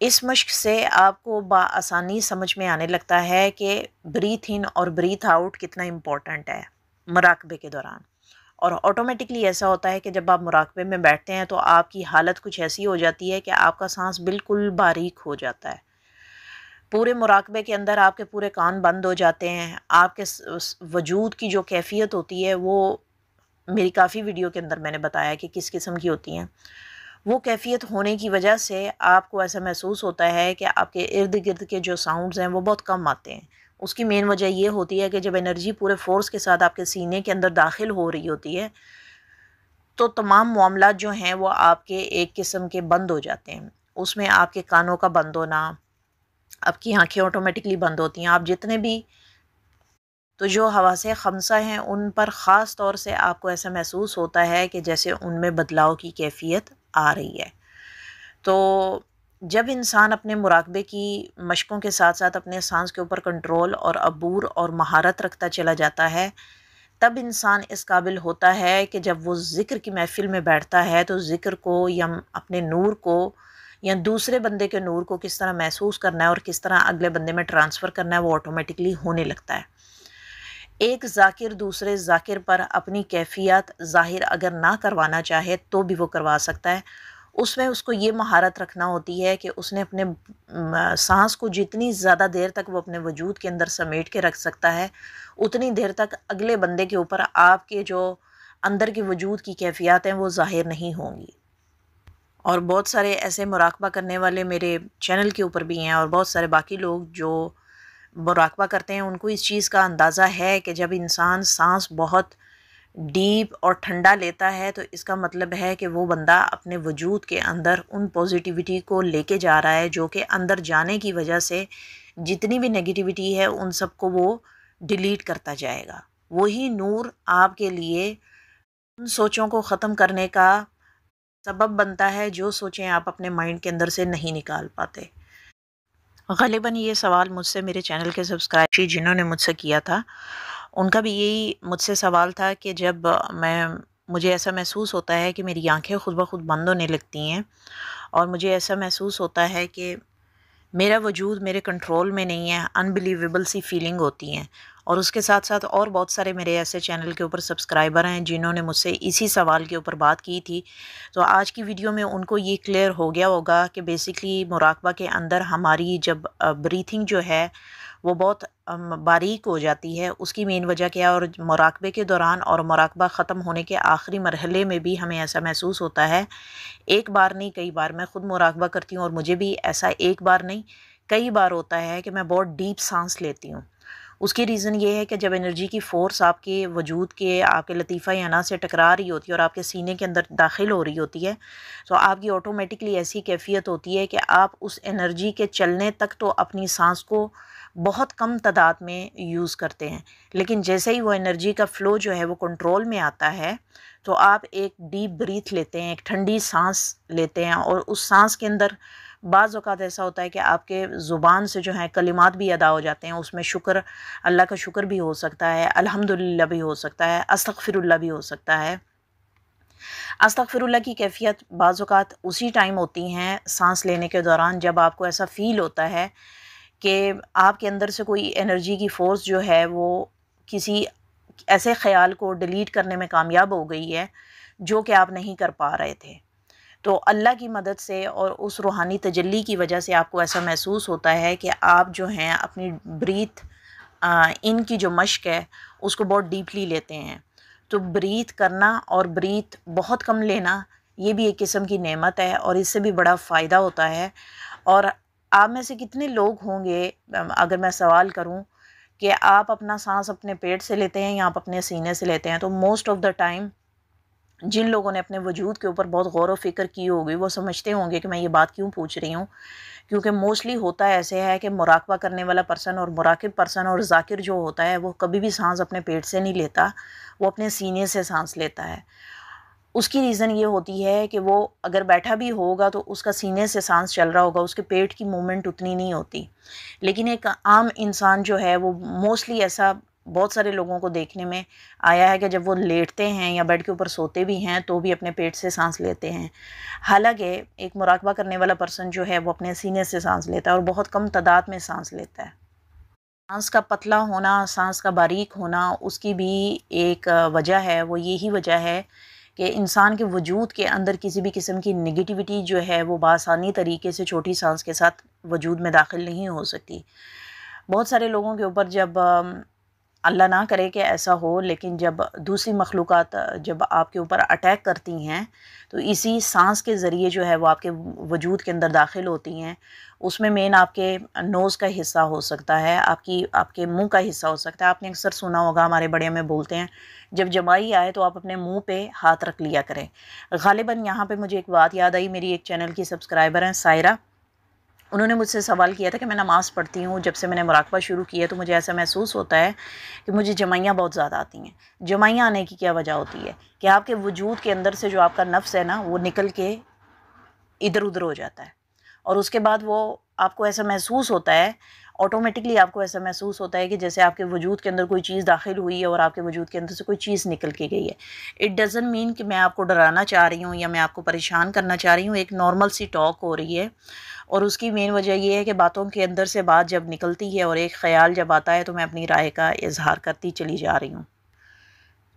اس مشق سے آپ کو بآسانی سمجھ میں آنے لگتا ہے کہ بریتھ ان اور بریتھ آؤٹ کتنا امپورٹنٹ ہے مراقبے کے دوران۔ اور آٹومیٹکلی ایسا ہوتا ہے کہ جب آپ مراقبے میں بیٹھتے ہیں تو آپ کی حالت کچھ ایسی ہو جاتی ہے کہ آپ کا سانس بالکل باریک ہو جاتا ہے۔ پورے مراقبے کے اندر آپ کے پورے کان بند ہو جاتے ہیں، آپ کے وجود کی جو کیفیت ہوتی ہے وہ میری کافی ویڈیو کے اندر میں نے بتایا کہ کس قسم کی ہوتی ہیں۔ وہ کیفیت ہونے کی وجہ سے آپ کو ایسا محسوس ہوتا ہے کہ آپ کے ارد گرد کے جو ساؤنڈز ہیں وہ بہت کم آتے ہیں۔ اس کی مین وجہ یہ ہوتی ہے کہ جب انرجی پورے فورس کے ساتھ آپ کے سینے کے اندر داخل ہو رہی ہوتی ہے تو تمام معاملات جو ہیں وہ آپ کے ایک قسم کے بند ہو جاتے ہیں۔ اس میں آپ کے کانوں کا بند ہونا، آپ کی آنکھیں آٹومیٹکلی بند ہوتی ہیں، آپ جتنے بھی تو جو حواس خمسہ ہیں ان پر خاص طور سے آپ کو ایسا محسوس ہوتا ہے کہ جیسے ان میں بدلاؤ کی کیفیت آ رہی ہے۔ تو جب انسان اپنے مراقبے کی مشقوں کے ساتھ ساتھ اپنے سانس کے اوپر کنٹرول اور عبور اور مہارت رکھتا چلا جاتا ہے، تب انسان اس قابل ہوتا ہے کہ جب وہ ذکر کی محفل میں بیٹھتا ہے تو ذکر کو یا اپنے نور کو یا دوسرے بندے کے نور کو کس طرح محسوس کرنا ہے اور کس طرح اگلے بندے میں ٹرانسفر کرنا ہے وہ آٹومیٹکلی ہونے لگتا ہے۔ ایک ذاکر دوسرے ذاکر پر اپنی کیفیت ظاہر اگر نہ کروانا چاہے تو بھی وہ کروا سکتا ہے۔ اس میں اس کو یہ مہارت رکھنا ہوتی ہے کہ اس نے اپنے سانس کو جتنی زیادہ دیر تک وہ اپنے وجود کے اندر سمیٹ کے رکھ سکتا ہے اتنی دیر تک اگلے بندے کے اوپر آپ کے جو اندر کے وجود کی کیفیات ہیں وہ ظاہر نہیں ہوں گی۔ اور بہت سارے ایسے مراقبہ کرنے والے میرے چینل کے اوپر بھی ہیں اور بہت سارے باقی لوگ جو مراقبہ کرتے ہیں ان کو اس چیز کا اندازہ ہے کہ جب انسان سانس بہت ڈیپ اور ٹھنڈا لیتا ہے تو اس کا مطلب ہے کہ وہ بندہ اپنے وجود کے اندر ان پوزیٹیوٹی کو لے کے جا رہا ہے جو کہ اندر جانے کی وجہ سے جتنی بھی نگیٹیوٹی ہے ان سب کو وہ ڈیلیٹ کرتا جائے گا۔ وہی نور آپ کے لیے ان سوچوں کو ختم کرنے کا سبب بنتا ہے جو سوچیں آپ اپنے مائنڈ کے اندر سے نہیں نکال پاتے۔ غالباً یہ سوال مجھ سے میرے چینل کے سبسکرائبر جنہوں نے مجھ سے کیا تھا ان کا بھی یہی مجھ سے سوال تھا کہ جب مجھے ایسا محسوس ہوتا ہے کہ میری آنکھیں خود بخود بند ہونے لگتی ہیں اور مجھے ایسا محسوس ہوتا ہے کہ میرا وجود میرے کنٹرول میں نہیں ہے، انبلیویبل سی فیلنگ ہوتی ہیں۔ اور اس کے ساتھ ساتھ اور بہت سارے میرے ایسے چینل کے اوپر سبسکرائبر ہیں جنہوں نے مجھ سے اسی سوال کے اوپر بات کی تھی، تو آج کی ویڈیو میں ان کو یہ کلیئر ہو گیا ہوگا کہ بیسکلی مراقبہ کے اندر ہماری جب بریتھنگ جو ہے وہ بہت باریک ہو جاتی ہے، اس کی مین وجہ کیا ہے، اور مراقبے کے دوران اور مراقبہ ختم ہونے کے آخری مرحلے میں بھی ہمیں ایسا محسوس ہوتا ہے۔ ایک بار نہیں کئی بار میں خود مراقبہ کرتی ہوں اور مجھے بھی ایسا ایک بار نہیں کئی بار ہوتا ہے کہ میں بہت ڈیپ سانس لیتی ہوں۔ اس کی ریزن یہ ہے کہ جب انرجی کی فورس آپ کے وجود کے آپ کے لطیفہ انا سے ٹکرا رہی ہوتی ہے اور آپ کے سینے کے اندر داخل ہو رہی ہوتی ہے تو آپ کی آٹومیٹکلی ایسی کیفیت ہوتی ہے کہ آپ اس انرجی کے چلنے تک تو اپنی سانس کو بہت کم تعداد میں یوز کرتے ہیں، لیکن جیسے ہی وہ انرجی کا فلو جو ہے وہ کنٹرول میں آتا ہے تو آپ ایک ڈیپ بریتھ لیتے ہیں، ایک ٹھنڈی سانس لیتے ہیں، اور اس سانس کے اندر بعض اوقات ایسا ہوتا ہے کہ آپ کے زبان سے جو ہیں کلمات بھی ادا ہو جاتے ہیں، اس میں شکر، اللہ کا شکر بھی ہو سکتا ہے، الحمدللہ بھی ہو سکتا ہے، استغفر اللہ بھی ہو سکتا ہے۔ استغفر اللہ کی کیفیت بعض اوقات اسی ٹائم ہوتی ہیں سانس لینے کے دوران جب آپ کو ایسا فیل ہوتا ہے کہ آپ کے اندر سے کوئی انرجی کی فورس جو ہے وہ کسی ایسے خیال کو ڈیلیٹ کرنے میں کامیاب ہو گئی ہے جو کہ آپ نہیں کر پا رہے تھے۔ تو اللہ کی مدد سے اور اس روحانی تجلی کی وجہ سے آپ کو ایسا محسوس ہوتا ہے کہ آپ جو ہیں اپنی بریتھ ان کی جو مشق ہے اس کو بہت ڈیپلی لیتے ہیں۔ تو بریتھ کرنا اور بریتھ بہت کم لینا یہ بھی ایک قسم کی نعمت ہے اور اس سے بھی بڑا فائدہ ہوتا ہے۔ اور آپ میں سے کتنے لوگ ہوں گے، اگر میں سوال کروں کہ آپ اپنا سانس اپنے پیٹ سے لیتے ہیں یا آپ اپنے سینے سے لیتے ہیں، تو موسٹ آف دا ٹائم جن لوگوں نے اپنے وجود کے اوپر بہت غور و فکر کی ہوگی وہ سمجھتے ہوں گے کہ میں یہ بات کیوں پوچھ رہی ہوں، کیونکہ موسٹلی ہوتا ایسے ہے کہ مراقبہ کرنے والا پرسن اور مراقب پرسن اور ذاکر جو ہوتا ہے وہ کبھی بھی سانس اپنے پیٹ سے نہیں لیتا، وہ اپنے سینے سے سانس لیتا ہے۔ اس کی ریزن یہ ہوتی ہے کہ وہ اگر بیٹھا بھی ہوگا تو اس کا سینے سے سانس چل رہا ہوگا، اس کے پیٹ کی موومنٹ اتنی نہیں ہوتی۔ لیکن ایک عام انسان جو ہے وہ موسٹلی ایسا بہت سارے لوگوں کو دیکھنے میں آیا ہے کہ جب وہ لیٹتے ہیں یا بیڈ کے اوپر سوتے بھی ہیں تو بھی اپنے پیٹ سے سانس لیتے ہیں، حالانکہ ایک مراقبہ کرنے والا پرسن جو ہے وہ اپنے سینے سے سانس لیتا ہے اور بہت کم تعداد میں سانس لیتا ہے۔ سانس کا پتلا ہونا، سانس کا باریک ہونا، اس کی بھی ایک وجہ ہے، وہ یہی وجہ ہے کہ انسان کے وجود کے اندر کسی بھی قسم کی نگیٹیوٹی جو ہے وہ بآسانی طریقے سے چھوٹی سانس کے ساتھ وجود میں داخل نہیں ہو سکتی۔ بہت سارے لوگوں کے اوپر جب اللہ نہ کرے کہ ایسا ہو، لیکن جب دوسری مخلوقات جب آپ کے اوپر اٹیک کرتی ہیں تو اسی سانس کے ذریعے جو ہے وہ آپ کے وجود کے اندر داخل ہوتی ہیں۔ اس میں مین آپ کے نوز کا حصہ ہو سکتا ہے، آپ کے منہ کا حصہ ہو سکتا ہے۔ آپ نے اکثر سنا ہوگا، ہمارے بڑے میں بولتے ہیں جب جمائی آئے تو آپ اپنے منہ پہ ہاتھ رکھ لیا کریں۔ غالباً یہاں پہ مجھے ایک بات یاد آئی، میری ایک چینل کی سبسکرائبر ہیں سائرہ، انہوں نے مجھ سے سوال کیا تھا کہ میں نماز پڑھتی ہوں، جب سے میں نے مراقبہ شروع کیا تو مجھے ایسا محسوس ہوتا ہے کہ مجھے جمائیاں بہت زیادہ آتی ہیں۔ جمائیاں آنے کی کیا وجہ ہوتی ہے کہ آپ کے وجود کے اندر سے جو آپ کا نفس ہے نا وہ نکل کے ادھر ادھر ہو جاتا ہے، اور اس کے بعد وہ آپ کو ایسا محسوس ہوتا ہے، آٹومیٹکلی آپ کو ایسا محسوس ہوتا ہے کہ جیسے آپ کے وجود کے اندر کوئی چیز داخل ہوئی ہے اور آپ کے وجود کے اندر سے کوئی چیز نکل کے گئی ہے۔ اٹ ڈزنٹ مین کہ میں آپ کو ڈرانا چاہ رہی ہوں یا میں آپ کو پریشان کرنا چاہ رہی ہوں، ایک نارمل سی ٹاک ہو رہی ہے، اور اس کی مین وجہ یہ ہے کہ باتوں کے اندر سے بات جب نکلتی ہے اور ایک خیال جب آتا ہے تو میں اپنی رائے کا اظہار کرتی چلی جا رہی ہوں۔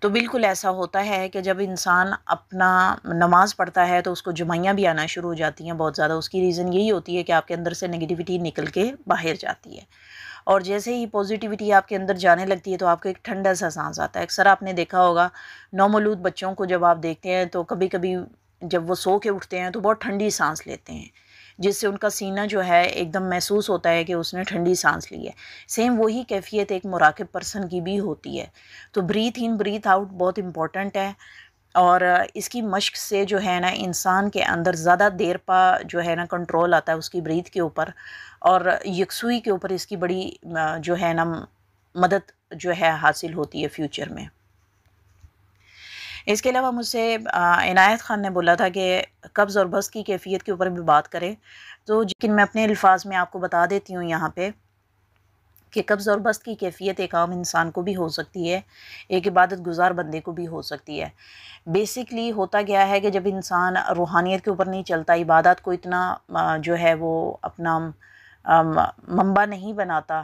تو بالکل ایسا ہوتا ہے کہ جب انسان اپنا نماز پڑھتا ہے تو اس کو جمائیاں بھی آنا شروع ہو جاتی ہیں بہت زیادہ۔ اس کی ریزن یہی ہوتی ہے کہ آپ کے اندر سے نگیٹیوٹی نکل کے باہر جاتی ہے، اور جیسے ہی پوزیٹیوٹی آپ کے اندر جانے لگتی ہے تو آپ کو ایک ٹھنڈا سا سانس آتا ہے۔ اکثر آپ نے دیکھا ہوگا نومولود بچوں کو جب آپ دیکھتے ہیں تو کبھی کبھی جب وہ سو کے اٹھتے ہیں تو بہت ٹھنڈی سانس لیتے ہیں، جس سے ان کا سینہ جو ہے ایک دم محسوس ہوتا ہے کہ اس نے ٹھنڈی سانس لی ہے۔ سیم وہی کیفیت ایک مراقب پرسن کی بھی ہوتی ہے۔ تو بریتھ ان بریتھ آؤٹ بہت امپورٹنٹ ہے، اور اس کی مشق سے جو ہے نا انسان کے اندر زیادہ دیر پا جو ہے نا کنٹرول آتا ہے اس کی بریتھ کے اوپر، اور یکسوئی کے اوپر اس کی بڑی جو ہے نا مدد جو ہے حاصل ہوتی ہے فیوچر میں۔ اس کے علاوہ مجھ سے عنایت خان نے بولا تھا کہ قبض اور بسط کی کیفیت کے اوپر بھی بات کریں، تو لیکن میں اپنے الفاظ میں آپ کو بتا دیتی ہوں یہاں پہ کہ قبض اور بسط کی کیفیت ایک عام انسان کو بھی ہو سکتی ہے، ایک عبادت گزار بندے کو بھی ہو سکتی ہے۔ بیسکلی ہوتا گیا ہے کہ جب انسان روحانیت کے اوپر نہیں چلتا، عبادت کو اتنا جو ہے وہ اپنا منبع نہیں بناتا،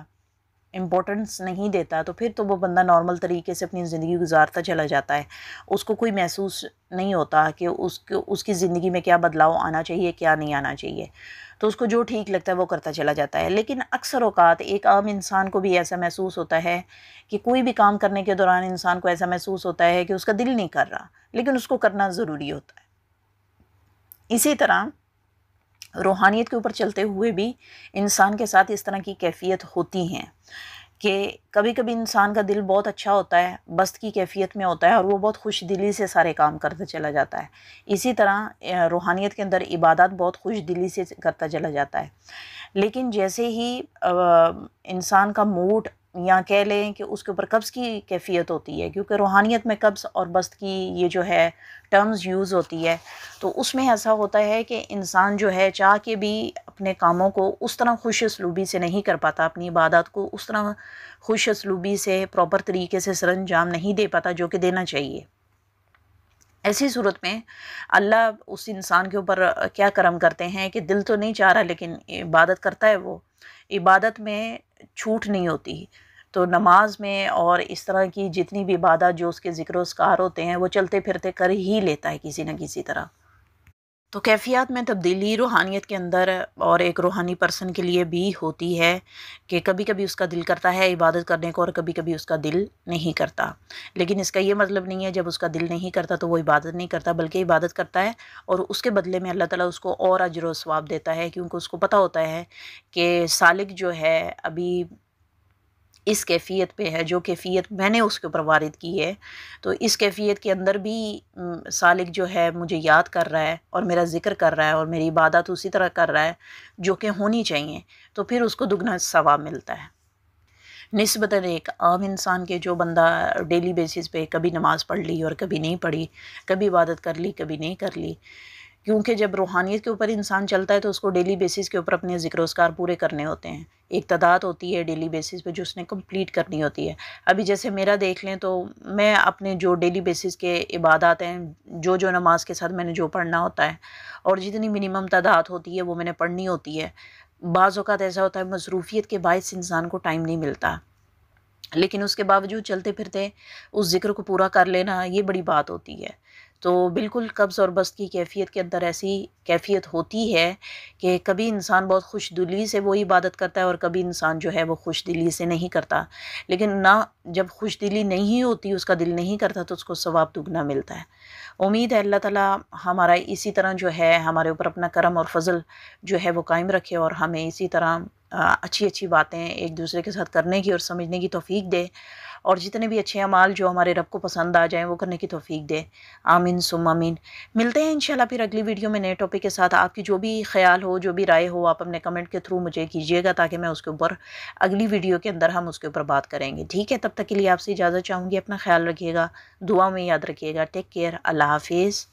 امپورٹنس نہیں دیتا، تو پھر تو وہ بندہ نارمل طریقے سے اپنی زندگی گزارتا چلا جاتا ہے۔ اس کو کوئی محسوس نہیں ہوتا کہ اس کی زندگی میں کیا بدلاؤ آنا چاہیے، کیا نہیں آنا چاہیے، تو اس کو جو ٹھیک لگتا ہے وہ کرتا چلا جاتا ہے۔ لیکن اکثر اوقات ایک عام انسان کو بھی ایسا محسوس ہوتا ہے کہ کوئی بھی کام کرنے کے دوران انسان کو ایسا محسوس ہوتا ہے کہ اس کا دل نہیں کر رہا، لیکن اس کو کرنا ضروری ہوتا ہے۔ اسی طرح روحانیت کے اوپر چلتے ہوئے بھی انسان کے ساتھ اس طرح کی کیفیت ہوتی ہیں کہ کبھی کبھی انسان کا دل بہت اچھا ہوتا ہے، بسط کی کیفیت میں ہوتا ہے، اور وہ بہت خوش دلی سے سارے کام کرتا چلا جاتا ہے۔ اسی طرح روحانیت کے اندر عبادات بہت خوش دلی سے کرتا چلا جاتا ہے، لیکن جیسے ہی انسان کا موڈ، یا کہہ لیں کہ اس کے اوپر قبض کی کیفیت ہوتی ہے، کیونکہ روحانیت میں قبض اور بسط کی یہ جو ہے ٹرمز یوز ہوتی ہے، تو اس میں ایسا ہوتا ہے کہ انسان جو ہے چاہ کے بھی اپنے کاموں کو اس طرح خوش اسلوبی سے نہیں کر پاتا، اپنی عبادات کو اس طرح خوش اسلوبی سے پراپر طریقے سے سر انجام نہیں دے پاتا جو کہ دینا چاہیے۔ ایسی صورت میں اللہ اس انسان کے اوپر کیا کرم کرتے ہیں کہ دل تو نہیں چاہ رہا لیکن عبادت کرتا ہے، وہ عبادت میں چھوٹ نہیں ہوتی، تو نماز میں اور اس طرح کی جتنی بھی عبادات جو اس کے ذکر و اذکار ہوتے ہیں وہ چلتے پھرتے کر ہی لیتا ہے کسی نہ کسی طرح۔ تو کیفیات میں تبدیلی روحانیت کے اندر اور ایک روحانی پرسن کے لیے بھی ہوتی ہے کہ کبھی کبھی اس کا دل کرتا ہے عبادت کرنے کو اور کبھی کبھی اس کا دل نہیں کرتا، لیکن اس کا یہ مطلب نہیں ہے جب اس کا دل نہیں کرتا تو وہ عبادت نہیں کرتا، بلکہ عبادت کرتا ہے اور اس کے بدلے میں اللہ تعالیٰ اس کو اور اجر و ثواب دیتا ہے، کیونکہ اس کو پتہ ہوتا ہے کہ سالک جو ہے ابھی اس کیفیت پہ ہے جو کیفیت میں نے اس کے اوپر وارد کی ہے، تو اس کیفیت کے اندر بھی سالک جو ہے مجھے یاد کر رہا ہے اور میرا ذکر کر رہا ہے اور میری عبادت اسی طرح کر رہا ہے جو کہ ہونی چاہیے، تو پھر اس کو دگنا ثواب ملتا ہے نسبتاً ایک عام انسان کے جو بندہ ڈیلی بیسس پہ کبھی نماز پڑھ لی اور کبھی نہیں پڑھی، کبھی عبادت کر لی کبھی نہیں کر لی۔ کیونکہ جب روحانیت کے اوپر انسان چلتا ہے تو اس کو ڈیلی بیسس کے اوپر اپنے ذکر و اذکار پورے کرنے ہوتے ہیں، ایک تعداد ہوتی ہے ڈیلی بیسس پہ جو اس نے کمپلیٹ کرنی ہوتی ہے۔ ابھی جیسے میرا دیکھ لیں تو میں اپنے جو ڈیلی بیسس کے عبادات ہیں، جو نماز کے ساتھ میں نے جو پڑھنا ہوتا ہے اور جتنی منیمم تعداد ہوتی ہے وہ میں نے پڑھنی ہوتی ہے۔ بعض اوقات ایسا ہوتا ہے مصروفیت کے باعث انسان کو ٹائم نہیں ملتا، لیکن اس کے باوجود چلتے پھرتے اس ذکر کو پورا کر لینا یہ بڑی بات ہوتی ہے۔ تو بالکل قبض اور بسط کی کیفیت کے اندر ایسی کیفیت ہوتی ہے کہ کبھی انسان بہت خوش دلی سے وہ عبادت کرتا ہے اور کبھی انسان جو ہے وہ خوش دلی سے نہیں کرتا، لیکن نہ جب خوش دلی نہیں ہوتی، اس کا دل نہیں کرتا تو اس کو ثواب دگنا ملتا ہے۔ امید ہے اللہ تعالیٰ ہمارا اسی طرح جو ہے ہمارے اوپر اپنا کرم اور فضل جو ہے وہ قائم رکھے اور ہمیں اسی طرح اچھی اچھی باتیں ایک دوسرے کے ساتھ کرنے کی اور سمجھنے کی توفیق دے، اور جتنے بھی اچھے اعمال جو ہمارے رب کو پسند آ جائیں وہ کرنے کی توفیق دے۔ آمین ثم آمین۔ ملتے ہیں انشاءاللہ پھر اگلی ویڈیو میں نئے ٹاپک کے ساتھ۔ آپ کی جو بھی خیال ہو، جو بھی رائے ہو، آپ اپنے کمنٹ کے تھرو مجھے کیجیے گا تاکہ میں اس کے اوپر اگلی ویڈیو کے اندر ہم اس کے اوپر بات کریں گے، ٹھیک ہے؟ تب تک کے لیے آپ سے اجازت چاہوں گی، اپنا خیال رکھیے گا، دعا میں یاد رکھیے گا۔ ٹیک کیئر، اللہ حافظ۔